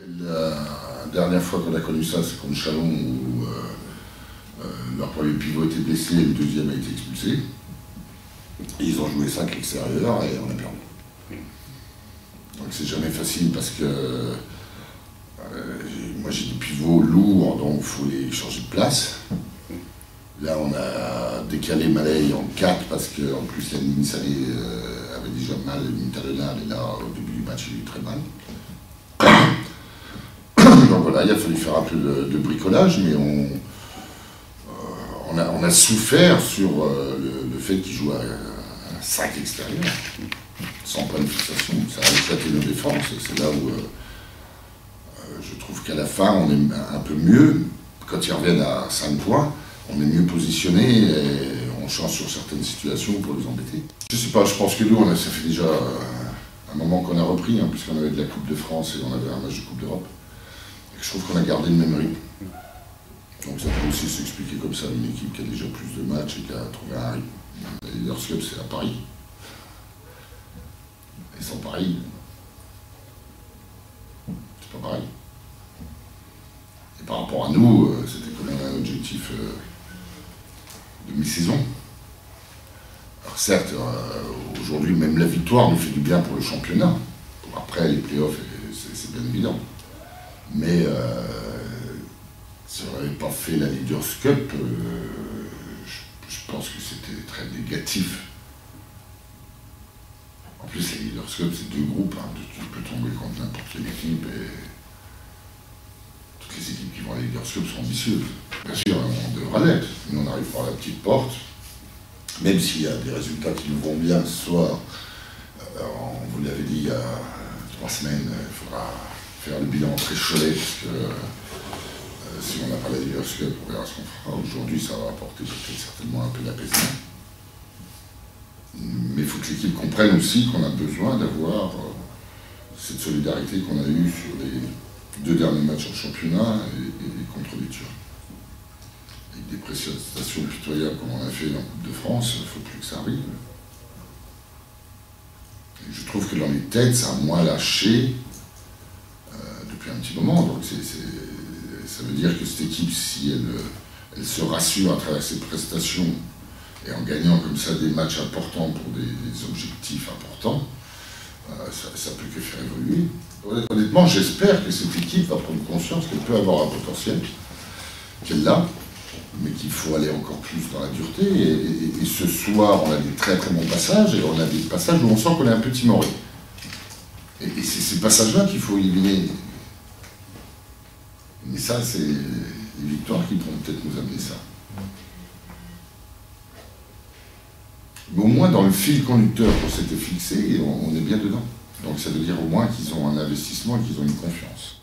La dernière fois qu'on a connu ça, c'est contre Chalon où leur premier pivot était blessé et le deuxième a été expulsé. Et ils ont joué 5 extérieurs et on a perdu. Donc c'est jamais facile parce que moi j'ai des pivots lourds, donc il faut les changer de place. Là on a décalé Malay en 4 parce qu'en plus la ligne Salé avait déjà mal, la ligne talonnale, et là au début du match il a eu très mal. Donc voilà, il a fallu faire un peu de bricolage, mais on a souffert sur le fait qu'il joue à 5 extérieurs, sans point de fixation. Ça a éclaté nos défenses, et c'est là où je trouve qu'à la fin on est un peu mieux. Quand ils reviennent à 5 points, on est mieux positionné et on change sur certaines situations pour les embêter. Je sais pas, je pense que nous, ça fait déjà un moment qu'on a repris, hein, puisqu'on avait de la Coupe de France et on avait un match de Coupe d'Europe. Je trouve qu'on a gardé le même rythme. Donc ça peut aussi s'expliquer comme ça, une équipe qui a déjà plus de matchs et qui a trouvé un rythme. Les Leaders Cup, c'est à Paris. Et sans Paris, c'est pas pareil. Et par rapport à nous, c'était quand même un objectif de mi-saison. Alors certes, aujourd'hui, même la victoire nous fait du bien pour le championnat. Après, les playoffs, c'est bien évident. Mais si on n'avait pas fait la Leaders Cup, je pense que c'était très négatif. En plus, la Leaders Cup, c'est 2 groupes. Hein. Tu peux tomber contre n'importe quelle équipe. Et toutes les équipes qui vont à la Leaders Cup sont ambitieuses. Bien sûr, on devra l'être. Nous, on arrive par la petite porte. Même s'il y a des résultats qui nous vont bien ce soir, on vous l'avait dit il y a 3 semaines, il faudra faire le bilan très Cholet, parce que si on n'a pas la Leaders Cup, on verra ce qu'on fera. Aujourd'hui, ça va apporter peut-être certainement un peu d'apaisement. Mais il faut que l'équipe comprenne aussi qu'on a besoin d'avoir cette solidarité qu'on a eue sur les 2 derniers matchs en championnat et contre les Turcs. Avec des prestations pitoyables comme on a fait en Coupe de France, il ne faut plus que ça arrive. Et je trouve que dans les têtes, ça a moins lâché depuis un petit moment. Donc ça veut dire que cette équipe, si elle se rassure à travers ses prestations et en gagnant comme ça des matchs importants pour des objectifs importants, ça peut que faire évoluer. Honnêtement, j'espère que cette équipe va prendre conscience qu'elle peut avoir un potentiel, qu'elle l'a, mais qu'il faut aller encore plus dans la dureté. Et ce soir, on a des très très bons passages, et on a des passages où on sent qu'on est un peu timoré. Et c'est ces passages-là qu'il faut éliminer. Mais ça, c'est les victoires qui pourront peut-être nous amener ça. Mais au moins, dans le fil conducteur qu'on s'était fixé, on est bien dedans. Donc ça veut dire au moins qu'ils ont un investissement et qu'ils ont une confiance.